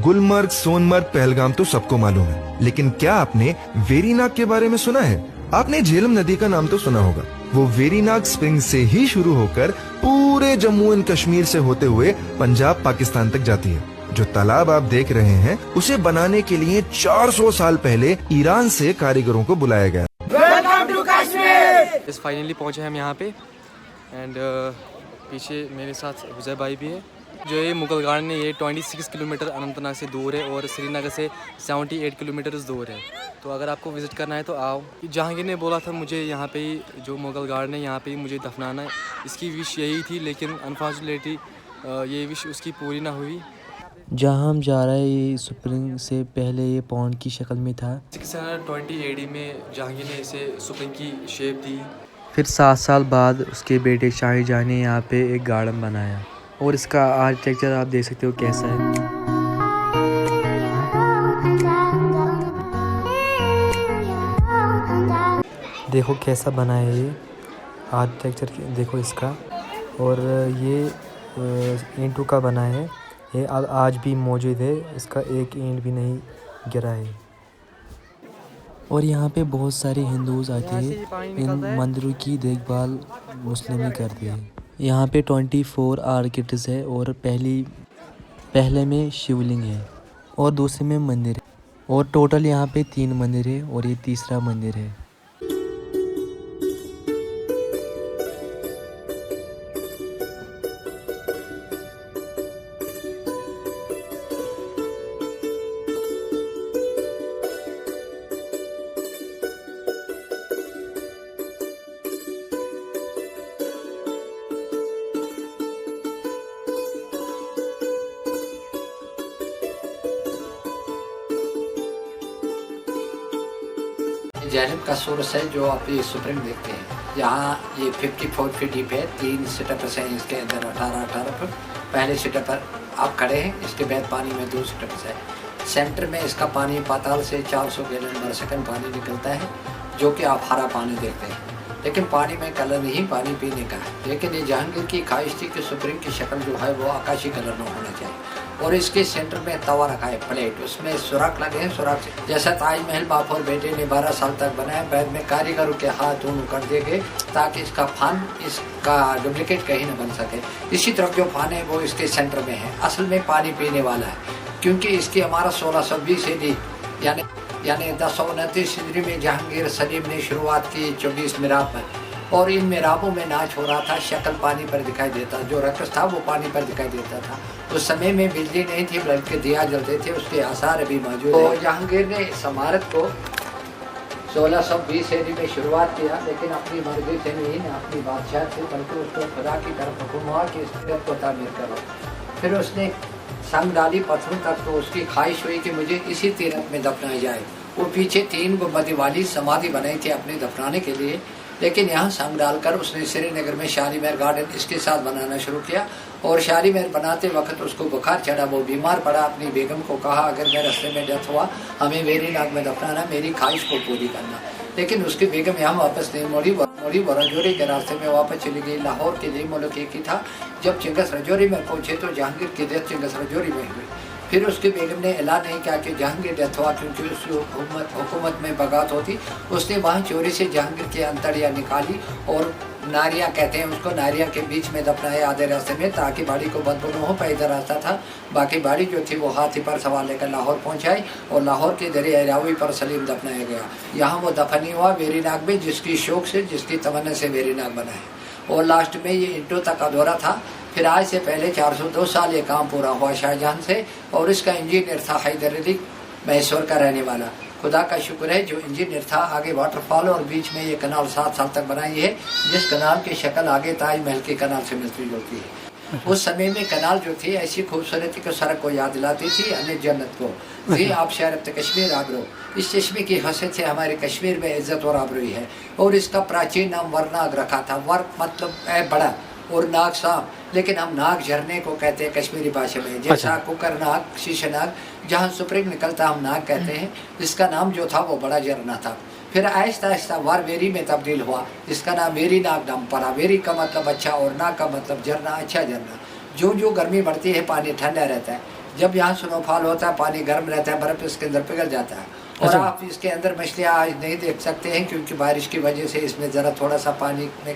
गुलमर्ग, सोनमर्ग, पहलगाम तो सबको मालूम है, लेकिन क्या आपने वेरीनाग के बारे में सुना है? आपने झेलम नदी का नाम तो सुना होगा। वो वेरीनाग स्प्रिंग से ही शुरू होकर पूरे जम्मू एंड कश्मीर से होते हुए पंजाब, पाकिस्तान तक जाती है। जो तालाब आप देख रहे हैं, उसे बनाने के लिए 400 साल पहले ईरान से कारीगरों को बुलाया गया। Welcome to Kashmir. फाइनली पहुंचे हम यहाँ पे एंड पीछे मेरे साथ विजय भाई भी है। जो ये मुगल गार्डन है, ये 26 किलोमीटर अनंतनाग से दूर है और श्रीनगर से 78 किलोमीटर दूर है। तो अगर आपको विज़िट करना है तो आओ। जहांगीर ने बोला था मुझे यहाँ पे ही, जो मुगल गार्डन है यहाँ पे ही मुझे दफनाना है। इसकी विश यही थी, लेकिन अनफॉर्चुनेटली ये विश उसकी पूरी ना हुई। जहाँ हम जा रहे हैं, ये स्प्रिंग से पहले ये पॉन्ड की शक्ल में था। 620 AD में जहांगीर ने इसे स्प्रिंग की शेप दी। फिर 7 साल बाद उसके बेटे शाहजहाँ ने यहाँ पे एक गार्डन बनाया और इसका आर्किटेक्चर आप देख सकते हो कैसा है। देखो कैसा बना है ये आर्किटेक्चर, देखो इसका। और ये ईंटों का बना है, ये आज भी मौजूद है, इसका एक ईंट भी नहीं गिरा है। और यहाँ पे बहुत सारे हिंदूज आते हैं, इन मंदिरों की देखभाल मुस्लिम ही करते हैं। यहाँ पे 24 आर्किटेक्ट्स है और पहले में शिवलिंग है और दूसरे में मंदिर है, और टोटल यहाँ पे 3 मंदिर है और ये तीसरा मंदिर है। जैनब का सोर्स है जो आप ये स्प्रिंग देखते हैं। यहाँ ये 54 फीट डीप है। 3 सेटअप्स हैं इसके अंदर, 18 फुट। पहले सेटअप पर आप खड़े हैं, इसके बाद पानी में 2 सेटअप्स है। सेंटर में इसका पानी पाताल से 400 गैलन पर सेकंड पानी निकलता है, जो कि आप हरा पानी देखते हैं, लेकिन पानी में कलर नहीं, पानी पीने का है। लेकिन ये जहांगीर की ख्वाहिश थी कि स्प्रिंग की शक्ल जो है वो आकाशी कलर में होना चाहिए। और इसके सेंटर में तवा रखा है, प्लेट, उसमें सुराख लगे हैं। सुराख से जैसा ताजमहल बाप और बेटे ने 12 साल तक बनाया, बाद में कारीगरों के हाथ दोनों कर दिए गए ताकि इसका फान, इसका डुप्लीकेट कहीं न बन सके। इसी तरफ जो फान है वो इसके सेंटर में है, असल में पानी पीने वाला है, क्योंकि इसकी हमारा 1620 AD यानी 1029 हिजरी में जहांगीर सलीम ने शुरुआत की 24 मिहराब पर, और इन मिहराबों में नाच हो रहा था। शक्ल पानी पर दिखाई देता, जो रक़स था वो पानी पर दिखाई देता था। उस समय में बिजली नहीं थी, बल्कि दिया जलते थे, उसके आसार अभी मौजूद हैं। जहांगीर ने इस इमारत को 1620 AD में शुरुआत किया, लेकिन अपनी मर्जी से नहीं, न अपनी बादशाह से, बल्कि उसको खुदा की तरफ हुक्म हुआ कि इस जगह को तामीर करो। फिर उसने संग डाली पत्थरों तक, तो उसकी ख्वाहिश हुई कि मुझे इसी तीरथ में दफनाया जाए। वो पीछे 3 गुंबद वाली समाधि बनाई थी अपने दफनाने के लिए, लेकिन यहाँ संग डालकर उसने श्रीनगर में शालीमार गार्डन इसके साथ बनाना शुरू किया। और शालीमार बनाते वक्त उसको बुखार चढ़ा, वो बीमार पड़ा। अपनी बेगम को कहा, अगर मैं रास्ते में डेथ हुआ, हमें वेरीनाग में दफनाना, मेरी ख्वाहिश को पूरी करना। लेकिन उसकी बेगम यहाँ वापस नहीं मोड़ी वो रजौरी के रास्ते में वापस चली गई। लाहौर के लिए मुल्क एक ही था। जब चिंगस रजौरी में पहुंचे तो जहांगीर की डेथ चिंगस रजौरी में हुई। फिर उसकी बेगम ने ऐलान नहीं किया कि जहांगीर डेथ हुआ, क्योंकि उसकी हुकूमत में बगावत होती। उसने वहाँ चोरी से जहांगीर की अंतड़ियाँ निकाली और नारियाँ कहते हैं उसको, नारियाँ के बीच में दफनाया आधे रास्ते में, ताकि बाड़ी को बदबू न हो। पैदल रास्ता था, बाकी बाड़ी जो थी वो हाथी पर सवार लेकर लाहौर पहुँचाई, और लाहौर के दरिया रावी पर सलीम दफनाया गया। यहाँ वो दफनी हुआ वेरीनाग में, जिसकी शौक से, जिसकी तमन्ना से वेरीनाग बना है। और लास्ट में ये ईंटों तक का दौरा था। फिर आज से पहले 402 साल ये काम पूरा हुआ शाहजहां से, और इसका इंजीनियर था हैदर अली, मैसूर का रहने वाला। खुदा का शुक्र है जो इंजीनियर था। आगे वाटरफॉल और बीच में ये कनाल 7 साल तक बनाई है, जिस कनाल की शक्ल आगे ताजमहल के कनाल से मिलती जुलती है। उस समय में कनाल जो थी ऐसी खूबसूरती को सड़क को याद दिलाती थी, अन्य जन्नत को। ये आप शहर कश्मीर आबरू, इस चश्मे की हैसियत से हमारे कश्मीर में इज्जत और आबरूई है। और इसका प्राचीन नाम वरनाग रखा था। वर मतलब है बड़ा, और नाग सांप, लेकिन हम नाग झरने को कहते हैं कश्मीरी भाषा में। जैसा कुकर नाग, शीशनाग, जहाँ स्प्रिंग निकलता हम नाग कहते हैं। इसका नाम जो था वो बड़ा झरना था। फिर आहिस्ता आहिस्ता वार वेरी में तब्दील हुआ, जिसका नाम वेरी नाग नाम पड़ा। वेरी का मतलब अच्छा और नाग का मतलब झरना, अच्छा झरना। जो जो गर्मी बढ़ती है पानी ठंडा रहता है। जब यहाँ स्नोफॉल होता है पानी गर्म रहता है, बर्फ इसके अंदर पिघल जाता है। और अच्छा। आप इसके अंदर मछलियाँ आज नहीं देख सकते हैं क्योंकि बारिश की वजह से इसमें ज़रा थोड़ा सा पानी में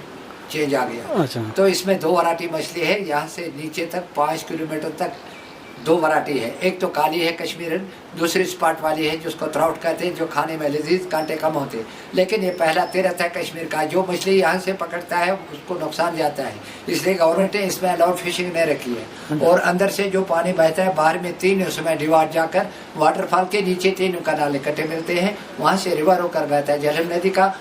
चेंज आ गया। अच्छा। तो इसमें 2 वैरायटी मछली है, यहाँ से नीचे तक 5 किलोमीटर तक 2 वैरायटी है। एक तो काली है कश्मीरन, दूसरी स्पॉट वाली है जिसको ट्राउट कहते हैं, जो खाने में लजीज, कांटे कम होते हैं। लेकिन ये पहला तीरथ है कश्मीर का। जो मछली यहाँ से पकड़ता है उसको नुकसान जाता है, इसलिए गवर्नमेंट ने इसमें अलाउड फिशिंग नहीं रखी है। और अंदर से जो पानी बहता है, बाहर में 3 उसमें डिवाइड जाकर वाटरफॉल के नीचे 3 कनाल इकट्ठे मिलते हैं, वहाँ से रिवर होकर बहता है झेलम नदी का,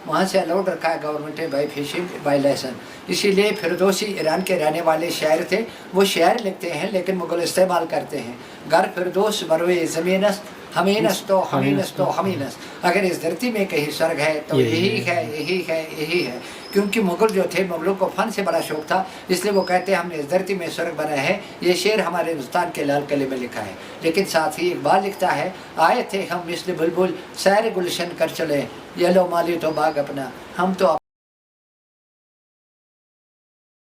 वहाँ से अलाउड रखा है गवर्नमेंट है बाई फिशिंग बाई लाइसेंस। इसीलिए फिरदौसी ईरान के रहने वाले शायर थे, वो शायर लिखते हैं लेकिन मुगल इस्तेमाल करते हैं। घर फिरदौस बरवे ज़मीनस हमीनस तो हमीनस तो हमीनस। अगर इस धरती में कहीं स्वर्ग है तो यही है, यही है, यही है। क्योंकि मुगल जो थे, मुगलों को फन से बड़ा शौक था, इसलिए वो कहते हैं हमने इस धरती में स्वर्ग बनाया है। ये शेर हमारे हिंदुस्तान के लाल किले में लिखा है। लेकिन साथ ही इकबाल लिखता है, आए थे हम मिस्ल बुलबुल सैर गुलशन कर चले, ये लो माली तो बाग अपना, हम तो